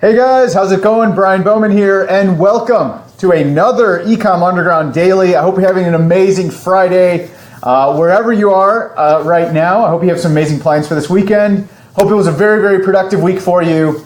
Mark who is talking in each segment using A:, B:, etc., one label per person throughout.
A: Hey guys, how's it going? Brian Bowman here, and welcome to another eCom Underground Daily. I hope you're having an amazing Friday wherever you are right now. I hope you have some amazing plans for this weekend. Hope it was a very, very productive week for you.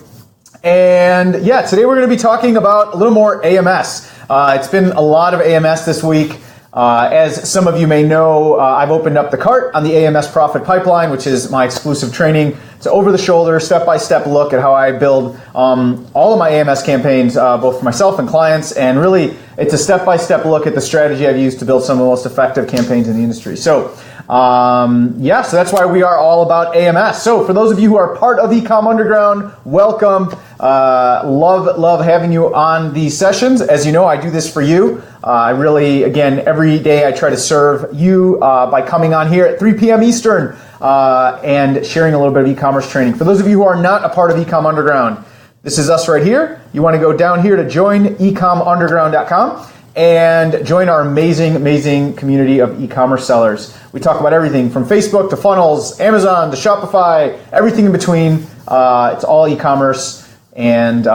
A: And yeah, today we're going to be talking about a little more AMS. It's been a lot of AMS this week. As some of you may know, I've opened up the cart on the AMS Profit Pipeline, which is my exclusive training. It's an over-the-shoulder, step-by-step look at how I build all of my AMS campaigns, both for myself and clients. And really, it's a step-by-step look at the strategy I've used to build some of the most effective campaigns in the industry. So, so that's why we are all about AMS. So for those of you who are part of eCom Underground, welcome. Love having you on these sessions. As you know, I do this for you. I really, again, every day I try to serve you by coming on here at 3 p.m. Eastern and sharing a little bit of e-commerce training. For those of you who are not a part of eCom Underground, this is us right here. You want to go down here to join ecomunderground.com and join our amazing community of e-commerce sellers. We talk about everything from Facebook to funnels, Amazon to Shopify, everything in between. It's all e-commerce. And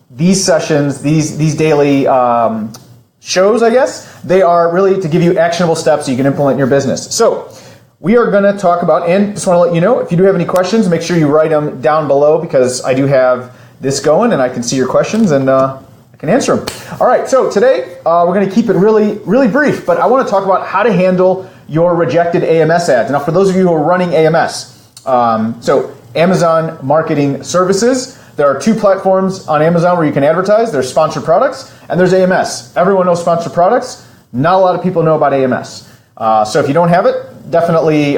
A: these sessions, these daily shows, I guess, they are really to give you actionable steps so you can implement in your business. So we are going to talk about, and just want to let you know, if you do have any questions, make sure you write them down below because I do have this going and I can see your questions and I can answer them. All right, so today we're going to keep it really brief, but I want to talk about how to handle your rejected AMS ads. Now, for those of you who are running AMS, so Amazon Marketing Services, there are two platforms on Amazon where you can advertise. There's sponsored products and there's AMS. Everyone knows sponsored products. Not a lot of people know about AMS. So if you don't have it, definitely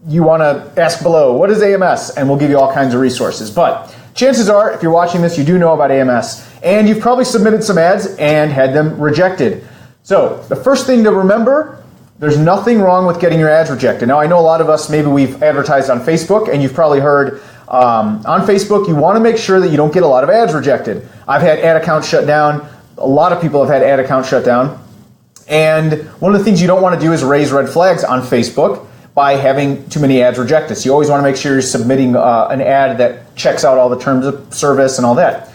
A: you want to ask below, what is AMS? And we'll give you all kinds of resources. But chances are, if you're watching this, you do know about AMS. And you've probably submitted some ads and had them rejected. So the first thing to remember, there's nothing wrong with getting your ads rejected. Now, I know a lot of us, maybe we've advertised on Facebook, and you've probably heard on Facebook, you want to make sure that you don't get a lot of ads rejected. I've had ad accounts shut down. A lot of people have had ad accounts shut down. And one of the things you don't want to do is raise red flags on Facebook by having too many ads rejected. So you always want to make sure you're submitting an ad that checks out all the terms of service and all that.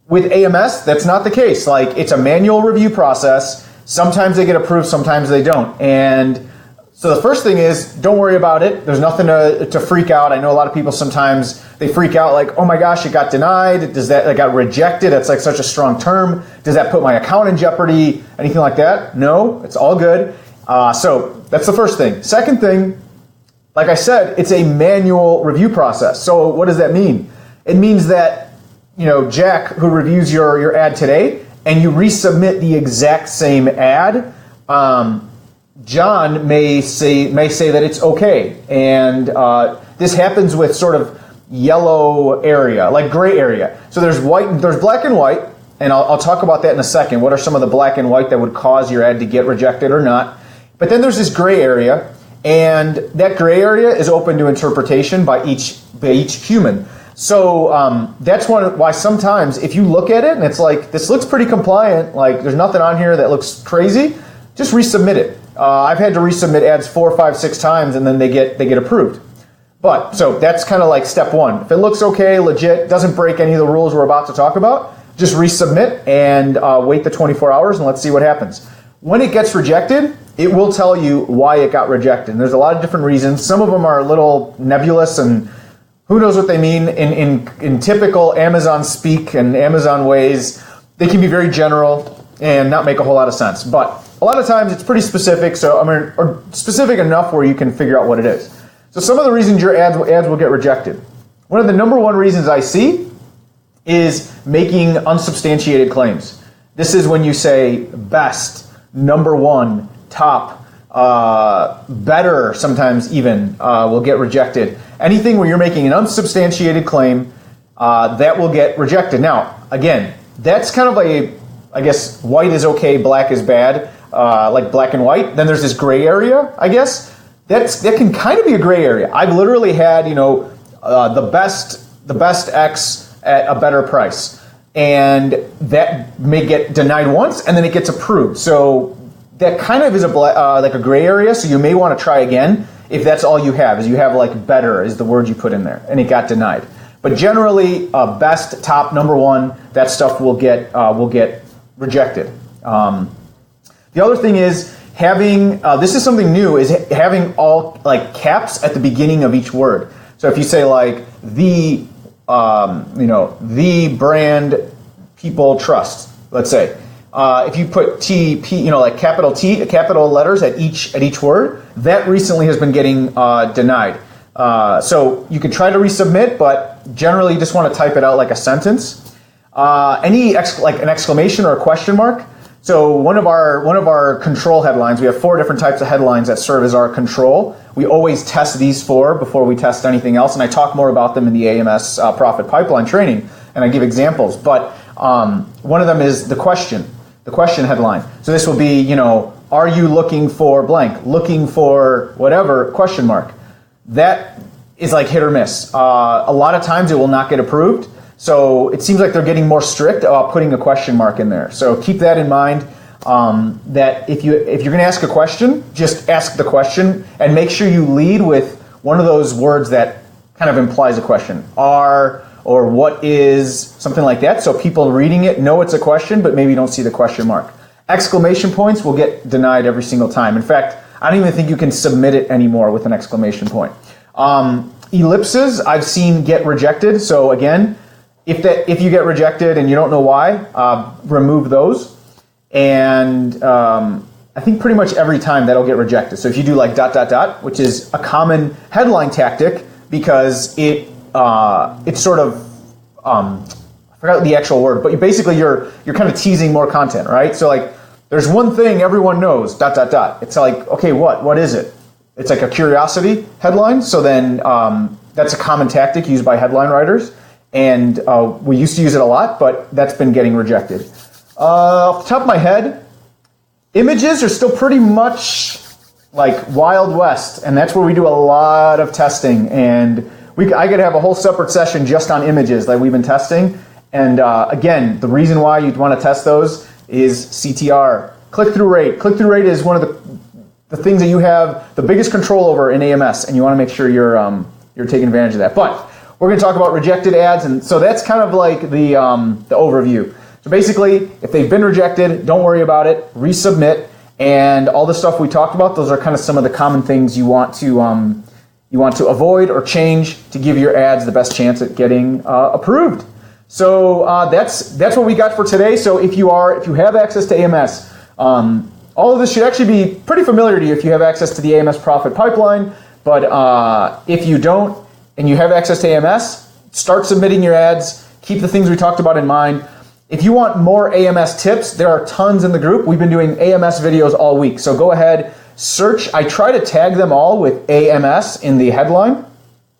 A: With AMS, that's not the case. Like, it's a manual review process. Sometimes they get approved, sometimes they don't. And so the first thing is, don't worry about it. There's nothing to freak out. I know a lot of people sometimes, they freak out like, oh my gosh, it got denied. Does that, it got rejected? That's like such a strong term. Does that put my account in jeopardy? Anything like that? No, it's all good. So that's the first thing. Second thing, like I said, it's a manual review process. So what does that mean? It means that, Jack, who reviews your ad today, and you resubmit the exact same ad, John may say that it's okay. And this happens with sort of yellow area, like gray area. So there's black and white, and I'll talk about that in a second. What are some of the black and white that would cause your ad to get rejected or not? But then there's this gray area, and that gray area is open to interpretation by each human. So that's why sometimes if you look at it and it's like, this looks pretty compliant, like there's nothing on here that looks crazy, just resubmit it. I've had to resubmit ads 4, 5, 6 times and then they get approved. But so that's kind of like step one. If it looks okay, legit, doesn't break any of the rules we're about to talk about, just resubmit and wait the 24 hours and let's see what happens. When it gets rejected, it will tell you why it got rejected. And there's a lot of different reasons. Some of them are a little nebulous and who knows what they mean in typical Amazon speak and Amazon ways. They can be very general and not make a whole lot of sense. But a lot of times it's pretty specific, or specific enough where you can figure out what it is. So some of the reasons your ads will get rejected. One of the number one reasons I see is making unsubstantiated claims. This is when you say best, number one, top, better, sometimes even will get rejected. Anything where you're making an unsubstantiated claim, that will get rejected. Now, again, that's kind of I guess, white is okay, black is bad, like black and white. Then there's this gray area, I guess. That can kind of be a gray area. I've literally had, the best X at a better price. And that may get denied once, and then it gets approved. So that kind of is like a gray area, so you may want to try again if that's all you have, is you have like better is the word you put in there, and it got denied. But generally, best, top, number one, that stuff will get rejected. The other thing is having, this is something new, is having all like caps at the beginning of each word. So if you say like the brand people trust, let's say, if you put T, like capital T, capital letters at each word, that recently has been getting denied. So you could try to resubmit, but generally you just want to type it out like a sentence. Like an exclamation or a question mark. So one of our control headlines, we have 4 different types of headlines that serve as our control. We always test these 4 before we test anything else, and I talk more about them in the AMS profit pipeline training, and I give examples. But one of them is the question headline. So this will be, are you looking for blank? Looking for whatever, question mark. That is like hit or miss. A lot of times it will not get approved. So it seems like they're getting more strict about putting a question mark in there. So keep that in mind, that if you're going to ask a question, just ask the question and make sure you lead with one of those words that kind of implies a question. Are, or what is, something like that. So people reading it know it's a question, but maybe don't see the question mark. Exclamation points will get denied every single time. In fact, I don't even think you can submit it anymore with an exclamation point. Ellipses I've seen get rejected. So again, if you get rejected and you don't know why, remove those. And I think pretty much every time that'll get rejected. So if you do like ... which is a common headline tactic because it's sort of I forgot the actual word, but you're kind of teasing more content, right? So like there's one thing everyone knows ... It's like, okay, what is it? It's like a curiosity headline. So then that's a common tactic used by headline writers. And we used to use it a lot, but that's been getting rejected. Off the top of my head, images are still pretty much like Wild West, and that's where we do a lot of testing. And I could have a whole separate session just on images that we've been testing. And again, the reason why you'd want to test those is CTR, click-through rate. Click-through rate is one of the things that you have the biggest control over in AMS, and you want to make sure you're taking advantage of that. But we're going to talk about rejected ads, and so that's kind of like the overview. So basically, if they've been rejected, don't worry about it. Resubmit, and all the stuff we talked about. Those are kind of some of the common things you want to avoid or change to give your ads the best chance at getting approved. So that's what we got for today. So if you have access to AMS, all of this should actually be pretty familiar to you if you have access to the AMS Profit Pipeline. But if you don't, and you have access to AMS, start submitting your ads. Keep the things we talked about in mind. If you want more AMS tips, there are tons in the group. We've been doing AMS videos all week. So go ahead, search. I try to tag them all with AMS in the headline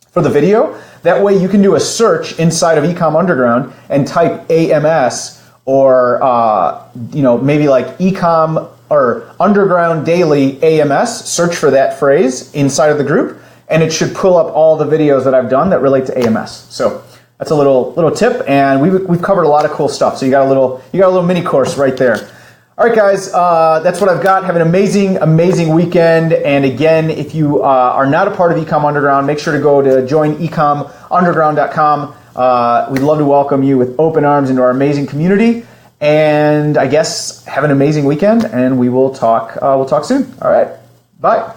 A: for the video. That way you can do a search inside of eCom Underground and type AMS or maybe like eCom or Underground Daily AMS. Search for that phrase inside of the group, and it should pull up all the videos that I've done that relate to AMS. So that's a little tip, and we've covered a lot of cool stuff. So you got a little mini course right there. All right, guys, that's what I've got. Have an amazing weekend. And again, if you are not a part of eCom Underground, make sure to go to joinecomunderground.com. We'd love to welcome you with open arms into our amazing community. And I guess have an amazing weekend, and we'll talk soon. All right, bye.